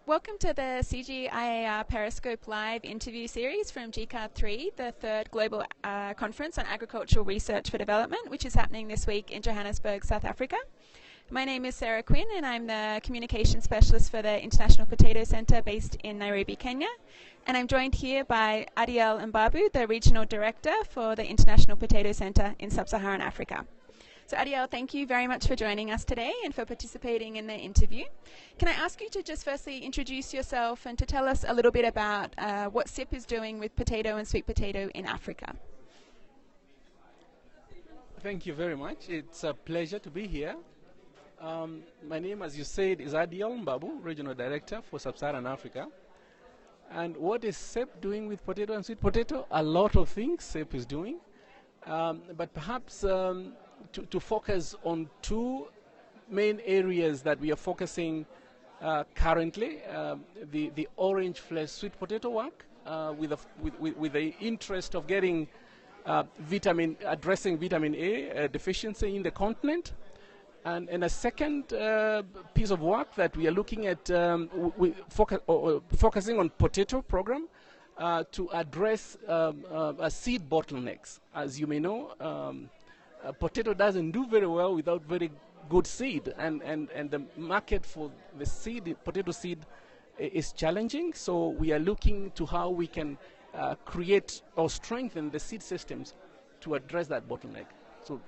Welcome to the CGIAR Periscope Live interview series from GCARD3, the third global conference on agricultural research for development, which is happening this week in Johannesburg, South Africa. My name is Sara Quinn, and I'm the communication specialist for the International Potato Centre based in Nairobi, Kenya. And I'm joined here by Adiel Mbabu, the regional director for the International Potato Centre in Sub-Saharan Africa. So Adiel, thank you very much for joining us today and for participating in the interview. Can I ask you to just firstly introduce yourself and to tell us a little bit about what SIP is doing with potato and sweet potato in Africa? Thank you very much. It's a pleasure to be here. My name, as you said, is Adiel Mbabu, Regional Director for Sub-Saharan Africa. And what is SIP doing with potato and sweet potato? A lot of things SIP is doing. But perhaps to focus on two main areas that we are focusing currently, the orange flesh sweet potato work with the interest of getting addressing vitamin A deficiency in the continent. And a second piece of work that we are looking at, focusing on potato program to address seed bottlenecks. As you may know, potato doesn't do very well without very good seed, and the market for the seed, potato seed, is challenging. So we are looking to how we can create or strengthen the seed systems to address that bottleneck. So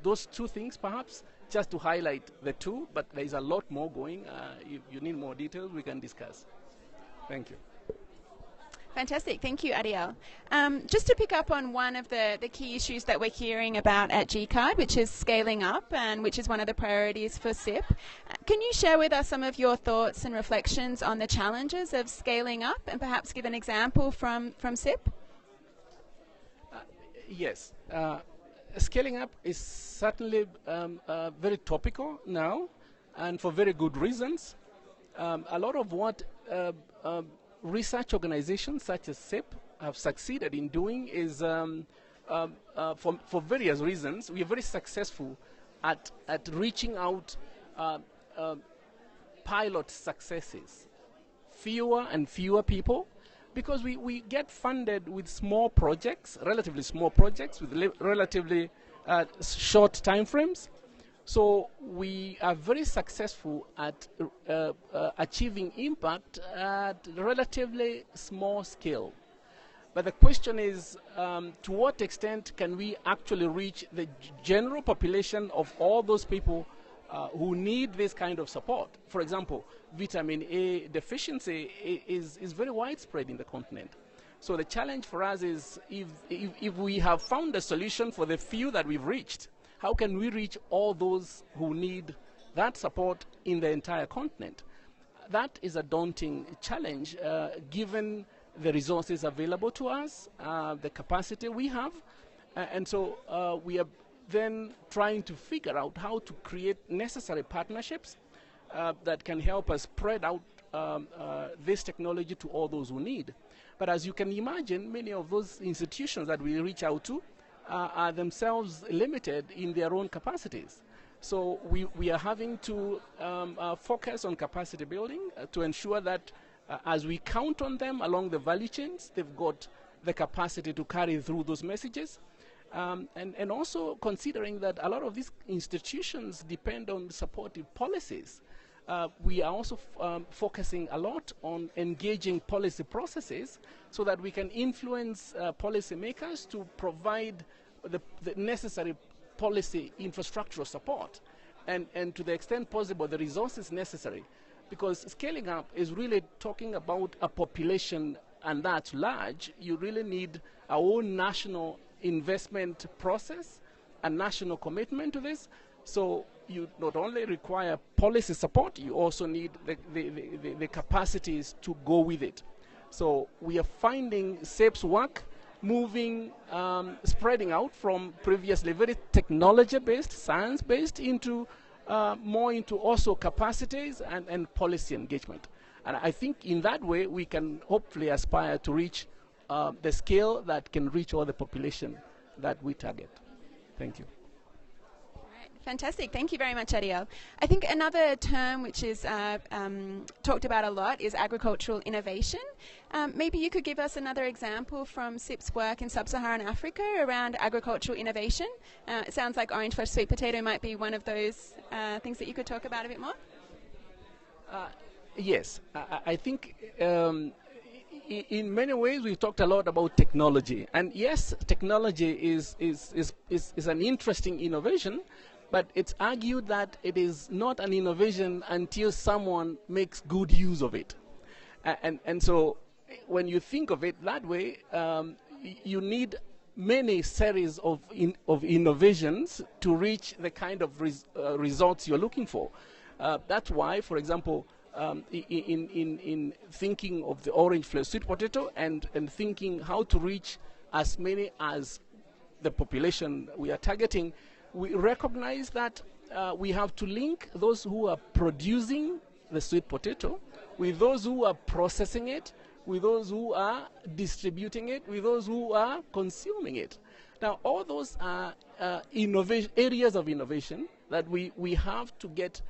those two things, perhaps, just to highlight the two, but there is a lot more going. If you need more details, we can discuss. Thank you. Fantastic. Thank you, Adiel. Just to pick up on one of the key issues that we're hearing about at GCARD, which is scaling up, and which is one of the priorities for SIP. Can you share with us some of your thoughts and reflections on the challenges of scaling up, and perhaps give an example from SIP? Yes. Scaling up is certainly very topical now, and for very good reasons. A lot of what research organizations such as SIP have succeeded in doing is, for various reasons, we are very successful at reaching out pilot successes. Fewer and fewer people, because we get funded with small projects, relatively small projects with relatively short time frames. So we are very successful at achieving impact at relatively small scale. But the question is, to what extent can we actually reach the general population of all those people who need this kind of support? For example, vitamin A deficiency is very widespread in the continent. So the challenge for us is, if we have found a solution for the few that we've reached, how can we reach all those who need that support in the entire continent? That is a daunting challenge, given the resources available to us, the capacity we have. And so we are then trying to figure out how to create necessary partnerships that can help us spread out this technology to all those who need. But as you can imagine, many of those institutions that we reach out to are themselves limited in their own capacities. So we are having to focus on capacity building to ensure that as we count on them along the value chains, they've got the capacity to carry through those messages. And also considering that a lot of these institutions depend on supportive policies. We are also focusing a lot on engaging policy processes so that we can influence policymakers to provide the necessary policy infrastructural support and to the extent possible the resources necessary, because scaling up is really talking about a population, and that's large. You really need our own national investment process and national commitment to this. So you not only require policy support, you also need the capacities to go with it. So we are finding SIP's work moving, spreading out from previously very technology-based, science-based, into more into also capacities and policy engagement. And I think in that way we can hopefully aspire to reach the scale that can reach all the population that we target. Thank you. Fantastic. Thank you very much, Adiel. I think another term which is talked about a lot is agricultural innovation. Maybe you could give us another example from SIP's work in Sub-Saharan Africa around agricultural innovation. It sounds like orange flesh sweet potato might be one of those things that you could talk about a bit more. Yes, I think in many ways we've talked a lot about technology, and yes, technology is an interesting innovation, but it's argued that it is not an innovation until someone makes good use of it, and so when you think of it that way, you need many series of innovations to reach the kind of results you're looking for. That's why, for example, in thinking of the orange flesh sweet potato and thinking how to reach as many as the population we are targeting, we recognize that we have to link those who are producing the sweet potato with those who are processing it, with those who are distributing it, with those who are consuming it. Now, all those are areas of innovation that we have to get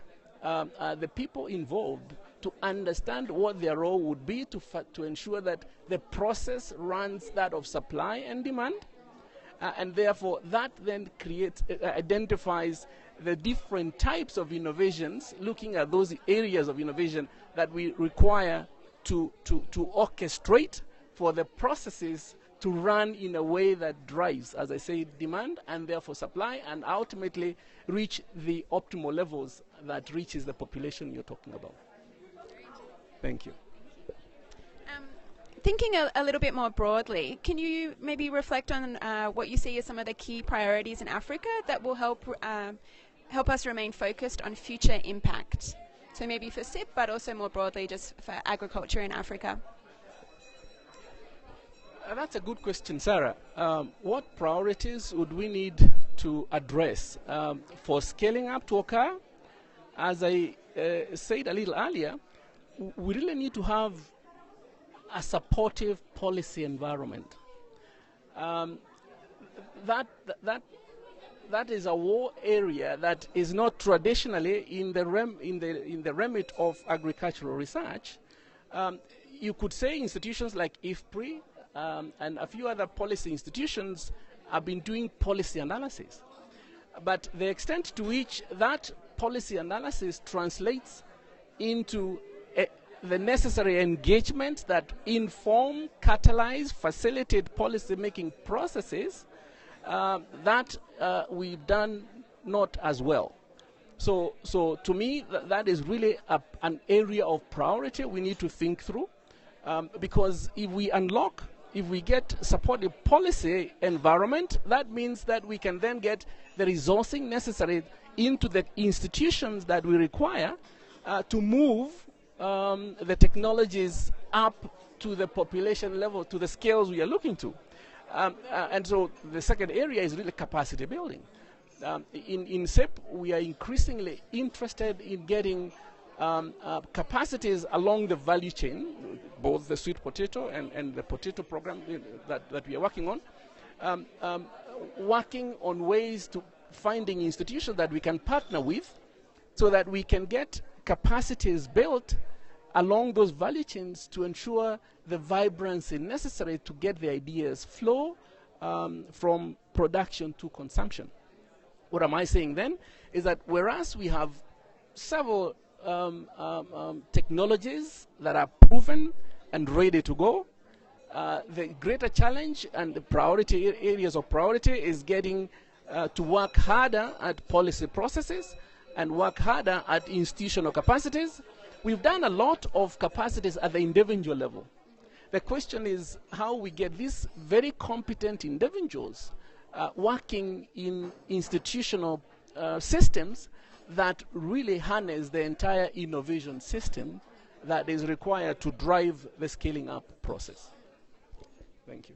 the people involved to understand what their role would be to ensure that the process runs that of supply and demand, and therefore that then identifies the different types of innovations, looking at those areas of innovation that we require to orchestrate for the processes to run in a way that drives, as I say, demand and therefore supply, and ultimately reach the optimal levels that reaches the population you're talking about. Thank you. Thinking a little bit more broadly, can you maybe reflect on what you see as some of the key priorities in Africa that will help us remain focused on future impact? So maybe for SIP, but also more broadly just for agriculture in Africa. That's a good question, Sarah. What priorities would we need to address for scaling up to occur? As I said a little earlier, we really need to have a supportive policy environment. That is a war area that is not traditionally in the remit of agricultural research. You could say institutions like IFPRI and a few other policy institutions have been doing policy analysis. But the extent to which that policy analysis translates into the necessary engagement that inform, catalyze, facilitate policy-making processes, that we've done not as well. So to me, that is really an area of priority we need to think through, because if we get supportive policy environment, that means that we can then get the resourcing necessary into the institutions that we require to move the technologies up to the population level, to the scales we are looking to. And so the second area is really capacity building. In SIP, we are increasingly interested in getting capacities along the value chain, both the sweet potato and the potato program that we are working on, working on ways to finding institutions that we can partner with so that we can get capacities built along those value chains to ensure the vibrancy necessary to get the ideas flow from production to consumption. What am I saying then is that whereas we have several technologies that are proven and ready to go, the greater challenge and the priority areas of priority is getting to work harder at policy processes and work harder at institutional capacities. We've done a lot of capacities at the individual level. The question is how we get these very competent individuals working in institutional systems that really harness the entire innovation system that is required to drive the scaling up process. Thank you.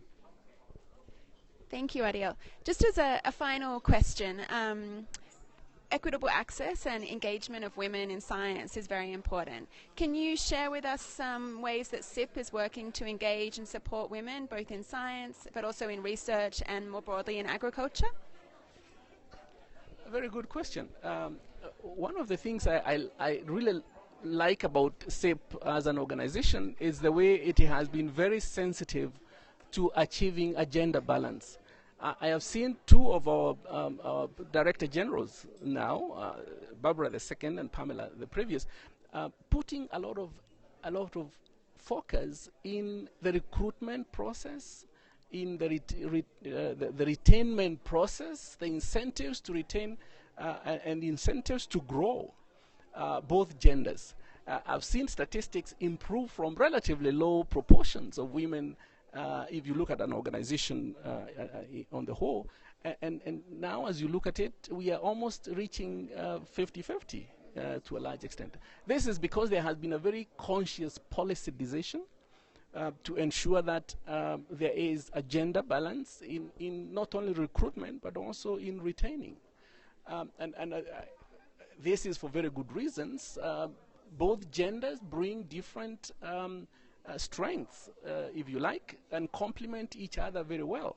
Thank you, Adiel. Just as a final question, equitable access and engagement of women in science is very important. Can you share with us some ways that SIP is working to engage and support women, both in science, but also in research and more broadly in agriculture? Very good question. One of the things I really like about SIP as an organization is the way it has been very sensitive to achieving a gender balance. I have seen two of our director generals now, Barbara the second and Pamela the previous, putting a lot of focus in the recruitment process, in the retainment process, the incentives to retain and the incentives to grow both genders. I've seen statistics improve from relatively low proportions of women if you look at an organization on the whole. And now as you look at it, we are almost reaching 50-50 to a large extent. This is because there has been a very conscious policy decision to ensure that there is a gender balance in not only recruitment but also in retaining. This is for very good reasons. Both genders bring different strengths, if you like, and complement each other very well.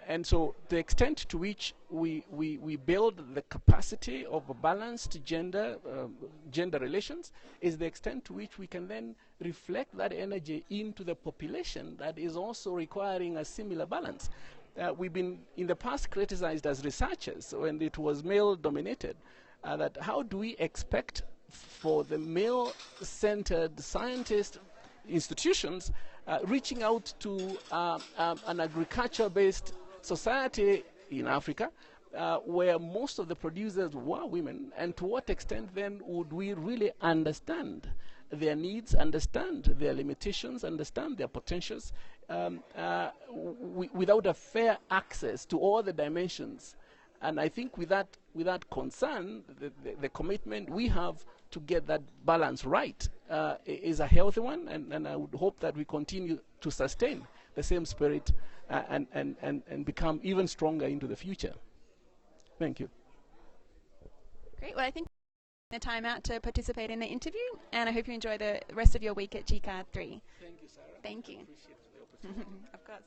And so the extent to which we build the capacity of a balanced gender relations is the extent to which we can then reflect that energy into the population that is also requiring a similar balance. We've been in the past criticized as researchers when it was male dominated, that how do we expect for the male-centered scientist institutions reaching out to an agriculture-based society in Africa where most of the producers were women, and to what extent then would we really understand their needs, understand their limitations, understand their potentials without a fair access to all the dimensions. And I think with that concern, the commitment we have to get that balance right is a healthy one, and I would hope that we continue to sustain the same spirit and become even stronger into the future. Thank you. Great. Well, I think the time out to participate in the interview, and I hope you enjoy the rest of your week at GCARD3. Thank you, Sarah. Thank you. I appreciate the opportunity. Of course.